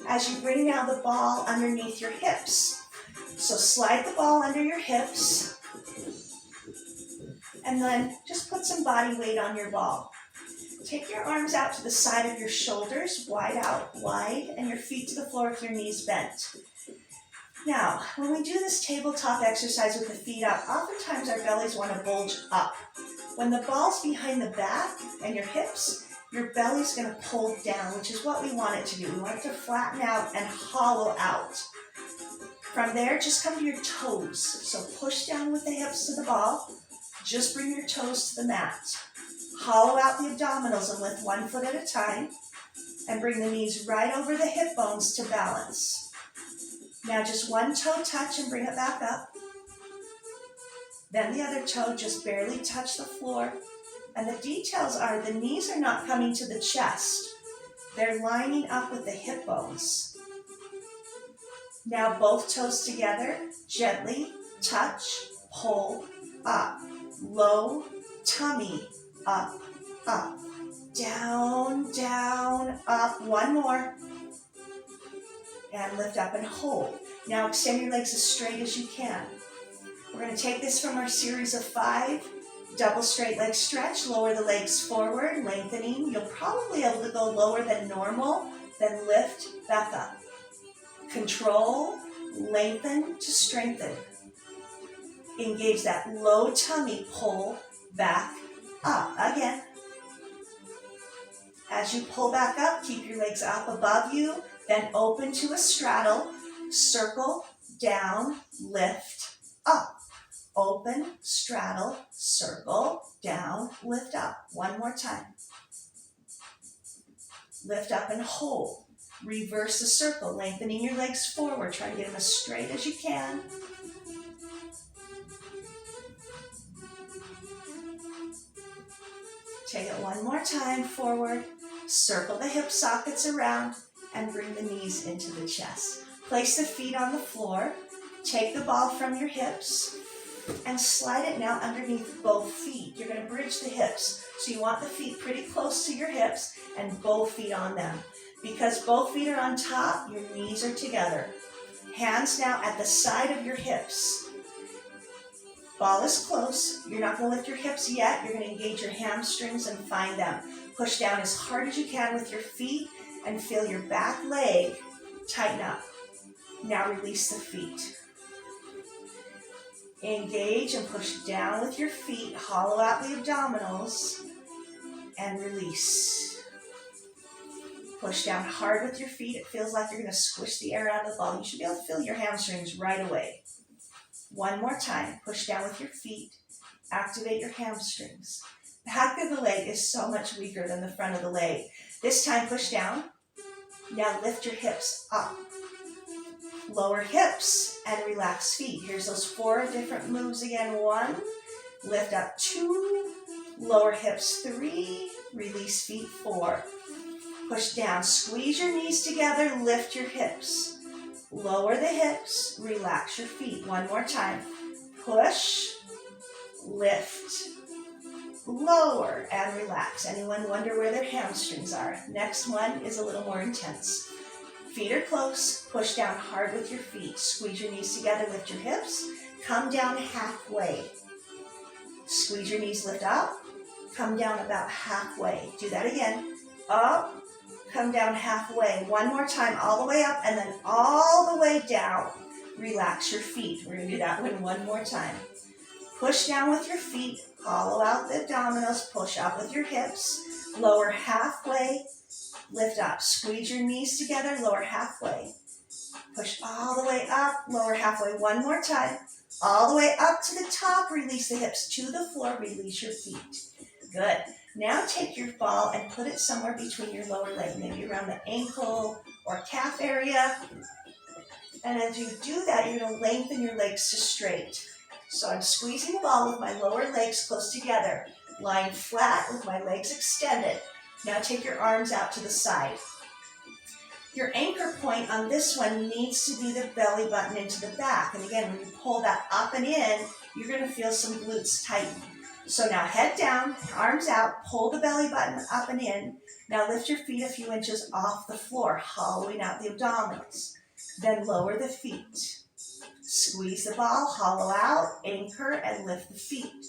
[SPEAKER 1] As you bring now the ball underneath your hips. So slide the ball under your hips. And then just put some body weight on your ball. Take your arms out to the side of your shoulders, wide out, wide, and your feet to the floor with your knees bent. Now, when we do this tabletop exercise with the feet up, oftentimes our bellies want to bulge up. When the ball's behind the back and your hips, your belly's going to pull down, which is what we want it to do. We want it to flatten out and hollow out. From there, just come to your toes. So push down with the hips to the ball. Just bring your toes to the mat. Hollow out the abdominals and lift one foot at a time. And bring the knees right over the hip bones to balance. Now just one toe touch and bring it back up. Then the other toe just barely touch the floor. And the details are the knees are not coming to the chest. They're lining up with the hip bones. Now both toes together, gently touch, pull, up. Low tummy, up, up. Down, down, up. One more. And lift up and hold. Now extend your legs as straight as you can. We're going to take this from our series of 5. Double straight leg stretch. Lower the legs forward, lengthening. You'll probably be able to go lower than normal. Then lift back up. Control, lengthen to strengthen. Engage that low tummy, pull back up. Again. As you pull back up, keep your legs up above you. Then open to a straddle, circle, down, lift, up. Open, straddle, circle, down, lift up. One more time. Lift up and hold. Reverse the circle, lengthening your legs forward. Try to get them as straight as you can. Take it one more time, forward. Circle the hip sockets around. And bring the knees into the chest. Place the feet on the floor. Take the ball from your hips and slide it now underneath both feet. You're going to bridge the hips. So you want the feet pretty close to your hips and both feet on them. Because both feet are on top, your knees are together. Hands now at the side of your hips. Ball is close. You're not going to lift your hips yet. You're going to engage your hamstrings and find them. Push down as hard as you can with your feet. And feel your back leg tighten up. Now release the feet. Engage and push down with your feet. Hollow out the abdominals. And release. Push down hard with your feet. It feels like you're going to squish the air out of the ball. You should be able to feel your hamstrings right away. One more time. Push down with your feet. Activate your hamstrings. The back of the leg is so much weaker than the front of the leg. This time, push down. Now lift your hips up. Lower hips and relax feet. Here's those 4 different moves again. 1, lift up. 2, lower hips. 3, release feet. 4, push down. Squeeze your knees together, lift your hips. Lower the hips, relax your feet. One more time. Push, lift, lower, and relax. Anyone wonder where their hamstrings are? Next one is a little more intense. Feet are close, push down hard with your feet. Squeeze your knees together, lift your hips. Come down halfway. Squeeze your knees, lift up. Come down about halfway. Do that again. Up, come down halfway. One more time, all the way up, and then all the way down. Relax your feet. We're gonna do that one more time. Push down with your feet, hollow out the abdominals, push up with your hips, lower halfway, lift up. Squeeze your knees together, lower halfway. Push all the way up, lower halfway. One more time. All the way up to the top, release the hips to the floor, release your feet. Good. Now take your ball and put it somewhere between your lower leg, maybe around the ankle or calf area. And as you do that, you're going to lengthen your legs to straight. So I'm squeezing the ball with my lower legs close together, lying flat with my legs extended. Now take your arms out to the side. Your anchor point on this one needs to be the belly button into the back. And again, when you pull that up and in, you're going to feel some glutes tighten. So now head down, arms out, pull the belly button up and in. Now lift your feet a few inches off the floor, hollowing out the abdominals. Then lower the feet. Squeeze the ball, hollow out, anchor, and lift the feet.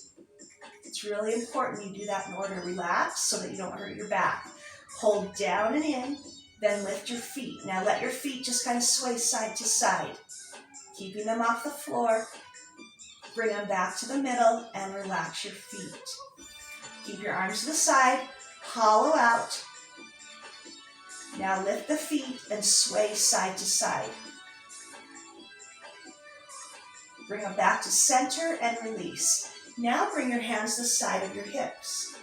[SPEAKER 1] It's really important you do that in order to relax so that you don't hurt your back. Hold down and in, then lift your feet. Now let your feet just kind of sway side to side, keeping them off the floor. Bring them back to the middle and relax your feet. Keep your arms to the side, hollow out. Now lift the feet and sway side to side. Bring them back to center and release. Now bring your hands to the side of your hips.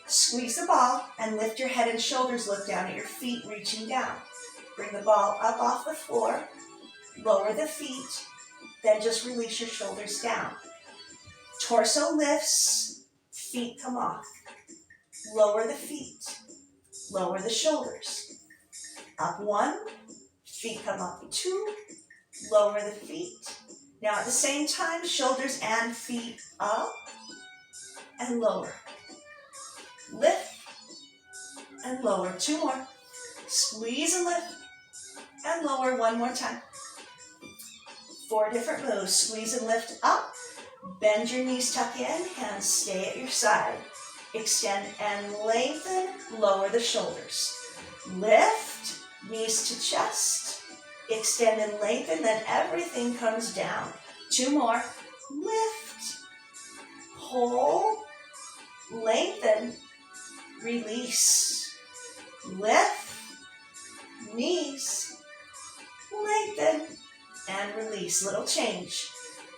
[SPEAKER 1] Squeeze the ball and lift your head and shoulders, look down at your feet, reaching down. Bring the ball up off the floor, lower the feet, then just release your shoulders down. Torso lifts, feet come off. Lower the feet, lower the shoulders. Up 1, feet come up 2, lower the feet. Now at the same time, shoulders and feet up and lower. Lift and lower. 2 more. Squeeze and lift and lower. 1 more time. 4 different moves. Squeeze and lift up. Bend your knees, tuck in. Hands stay at your side. Extend and lengthen. Lower the shoulders. Lift. Knees to chest. Extend and lengthen. Then everything comes down. 2 more. Lift. Pull. Lengthen. Release. Lift. Knees. Lengthen. And release. Little change.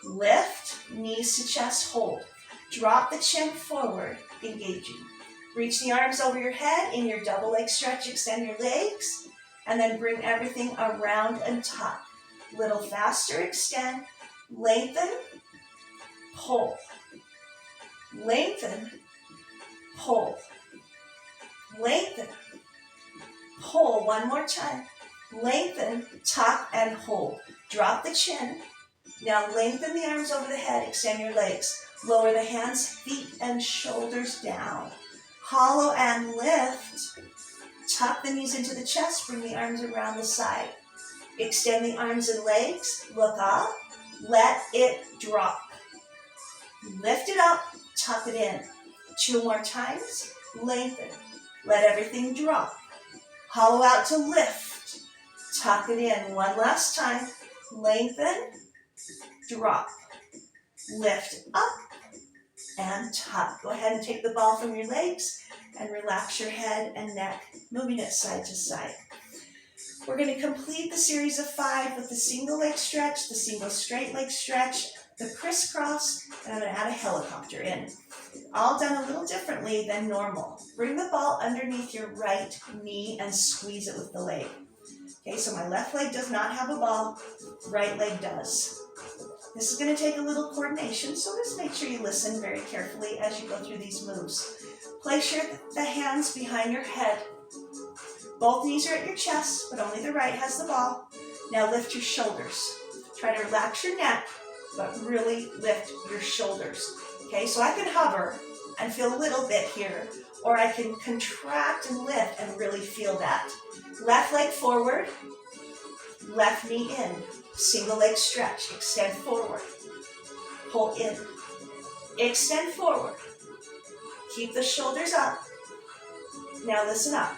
[SPEAKER 1] Lift, knees to chest, hold. Drop the chin forward, engaging. Reach the arms over your head in your double leg stretch, extend your legs, and then bring everything around and tuck. Little faster, extend, lengthen, pull. Lengthen, pull. Lengthen, pull. 1 more time. Lengthen, tuck, and hold. Drop the chin. Now lengthen the arms over the head, extend your legs. Lower the hands, feet, and shoulders down. Hollow and lift. Tuck the knees into the chest, bring the arms around the side. Extend the arms and legs, look up, let it drop. Lift it up, tuck it in. 2 more times, lengthen. Let everything drop. Hollow out to lift. Tuck it in. 1 last time. Lengthen, drop, lift up, and tuck. Go ahead and take the ball from your legs and relax your head and neck, moving it side to side. We're going to complete the series of 5 with the single leg stretch, the single straight leg stretch, the crisscross, and I'm going to add a helicopter in. All done a little differently than normal. Bring the ball underneath your right knee and squeeze it with the leg. Okay, so my left leg does not have a ball, right leg does. This is going to take a little coordination, so just make sure you listen very carefully as you go through these moves. Place the hands behind your head. Both knees are at your chest, but only the right has the ball. Now lift your shoulders. Try to relax your neck, but really lift your shoulders. Okay, so I can hover and feel a little bit here, or I can contract and lift and really feel that. Left leg forward, left knee in. Single leg stretch, extend forward, pull in, extend forward. Keep the shoulders up. Now listen up.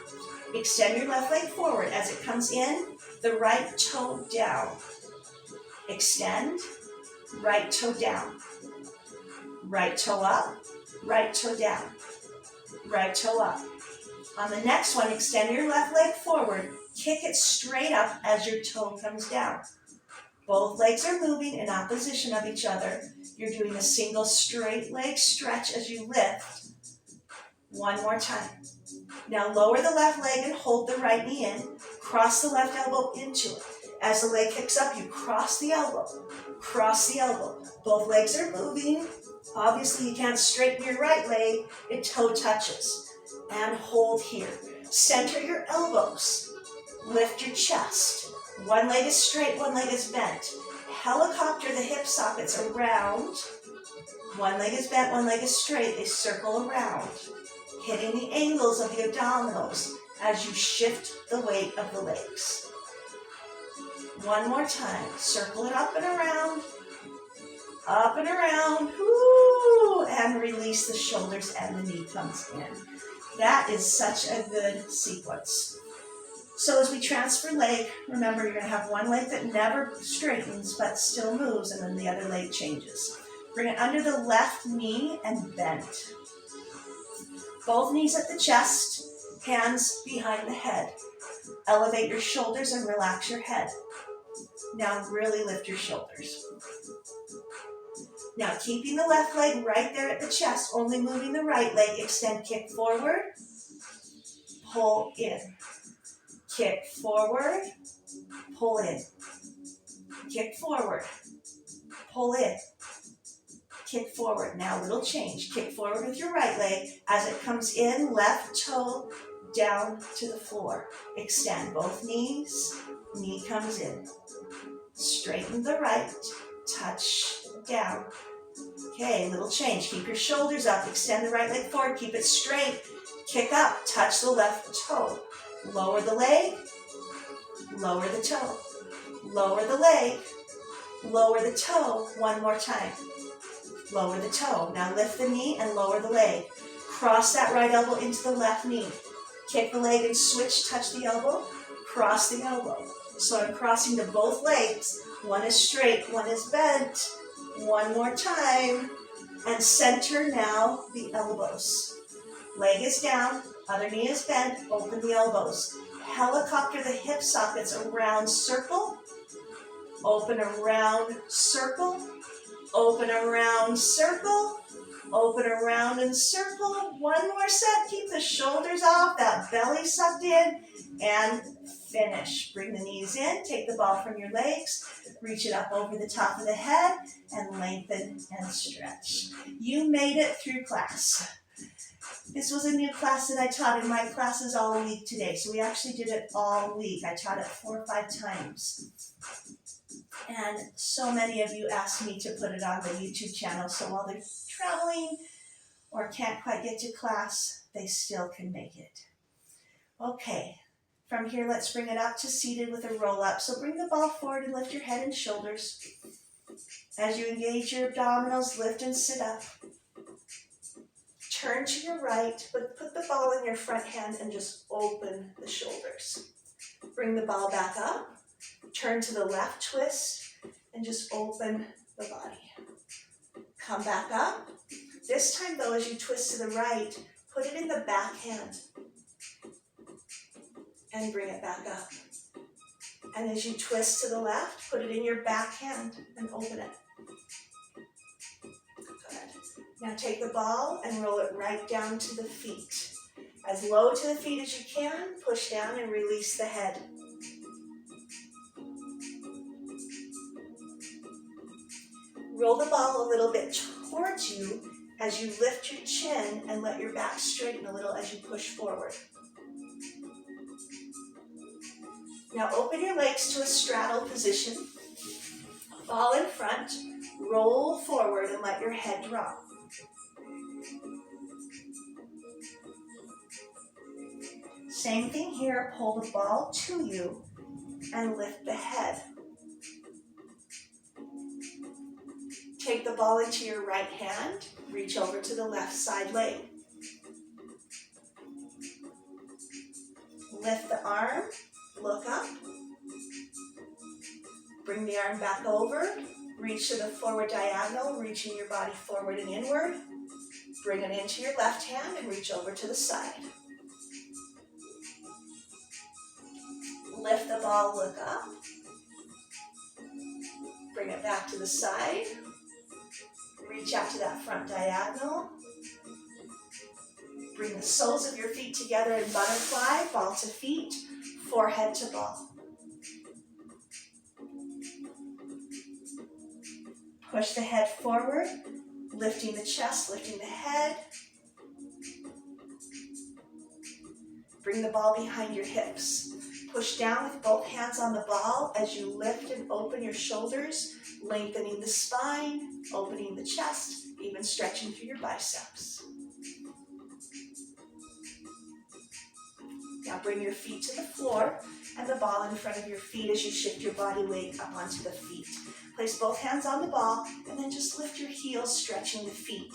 [SPEAKER 1] Extend your left leg forward. As it comes in, the right toe down. Extend, right toe down. Right toe up, right toe down. Right toe up. On the next one, extend your left leg forward. Kick it straight up as your toe comes down. Both legs are moving in opposition of each other. You're doing a single straight leg stretch as you lift. One more time. Now lower the left leg and hold the right knee in. Cross the left elbow into it. As the leg kicks up, you cross the elbow. Cross the elbow. Both legs are moving. Obviously, you can't straighten your right leg. It toe touches. And hold here. Center your elbows. Lift your chest. One leg is straight, one leg is bent. Helicopter the hip sockets around. One leg is bent, one leg is straight. They circle around, hitting the angles of the abdominals as you shift the weight of the legs. One more time. Circle it up and around. Up and around. Woo! And release the shoulders and the knee comes in. That is such a good sequence. So as we transfer leg, remember you're going to have one leg that never straightens but still moves, and then the other leg changes. Bring it under the left knee and bend. Both knees at the chest, hands behind the head. Elevate your shoulders and relax your head. Now really lift your shoulders. Now keeping the left leg right there at the chest, only moving the right leg, extend, kick forward, pull in. Kick forward, pull in. Kick forward, pull in. Kick forward. Now a little change. Kick forward with your right leg. As it comes in, left toe down to the floor. Extend both knees. Knee comes in. Straighten the right. Touch down. Okay, little change. Keep your shoulders up. Extend the right leg forward. Keep it straight. Kick up. Touch the left toe. Lower the leg, lower the toe, lower the leg, lower the toe. One more time. Lower the toe. Now lift the knee and lower the leg. Cross that right elbow into the left knee. Kick the leg and switch, touch the elbow, cross the elbow. So I'm crossing to both legs. One is straight, one is bent. One more time. And center now the elbows. Leg is down. Other knee is bent, open the elbows. Helicopter the hip sockets around, circle. Open around, circle. Open around, circle. Open around and circle. One more set, keep the shoulders off, that belly sucked in, and finish. Bring the knees in, take the ball from your legs, reach it up over the top of the head, and lengthen and stretch. You made it through class. This was a new class that I taught in my classes all week today. So we actually did it all week. I taught it 4 or 5 times. And so many of you asked me to put it on the YouTube channel. So while they're traveling or can't quite get to class, they still can make it. Okay, from here, let's bring it up to seated with a roll up. So bring the ball forward and lift your head and shoulders. As you engage your abdominals, lift and sit up. Turn to your right, but put the ball in your front hand and just open the shoulders. Bring the ball back up. Turn to the left, twist, and just open the body. Come back up. This time, though, as you twist to the right, put it in the back hand and bring it back up. And as you twist to the left, put it in your back hand and open it. Now take the ball and roll it right down to the feet. As low to the feet as you can, push down and release the head. Roll the ball a little bit towards you as you lift your chin and let your back straighten a little as you push forward. Now open your legs to a straddle position. Ball in front, roll forward and let your head drop. Same thing here, pull the ball to you and lift the head. Take the ball into your right hand, reach over to the left side leg. Lift the arm, look up. Bring the arm back over, reach to the forward diagonal, reaching your body forward and inward. Bring it into your left hand and reach over to the side. Lift the ball, look up. Bring it back to the side. Reach out to that front diagonal. Bring the soles of your feet together in butterfly, ball to feet, forehead to ball. Push the head forward, lifting the chest, lifting the head. Bring the ball behind your hips. Push down with both hands on the ball as you lift and open your shoulders, lengthening the spine, opening the chest, even stretching through your biceps. Now bring your feet to the floor and the ball in front of your feet as you shift your body weight up onto the feet. Place both hands on the ball and then just lift your heels, stretching the feet.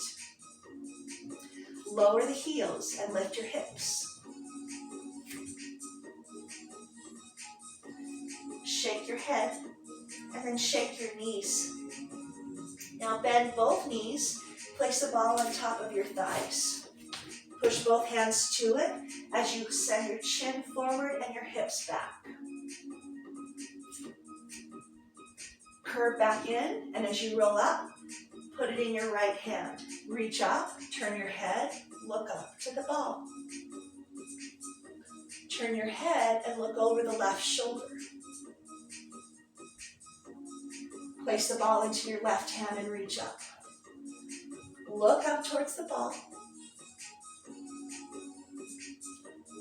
[SPEAKER 1] Lower the heels and lift your hips. Shake your head and then shake your knees. Now bend both knees, place the ball on top of your thighs. Push both hands to it as you send your chin forward and your hips back. Curve back in, and as you roll up, put it in your right hand. Reach up, turn your head, look up to the ball. Turn your head and look over the left shoulder. Place the ball into your left hand and reach up. Look up towards the ball.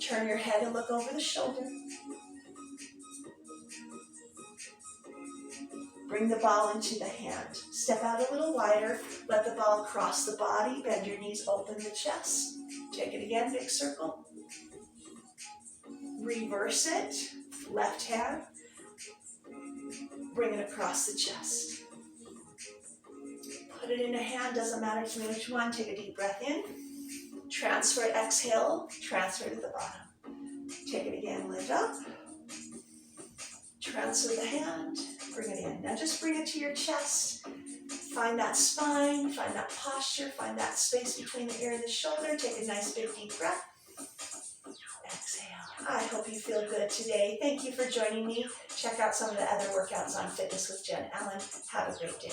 [SPEAKER 1] Turn your head and look over the shoulder. Bring the ball into the hand. Step out a little wider. Let the ball cross the body. Bend your knees, open the chest. Take it again, big circle. Reverse it. Left hand. Bring it across the chest. Put it in a hand, doesn't matter to me which one. Take a deep breath in. Transfer it, exhale. Transfer to the bottom. Take it again, lift up. Transfer the hand. Bring it in. Now just bring it to your chest. Find that spine, find that posture, find that space between the ear and the shoulder. Take a nice big deep breath. Exhale. I hope you feel good today. Thank you for joining me. Check out some of the other workouts on Fitness with Jenn Allen. Have a great day.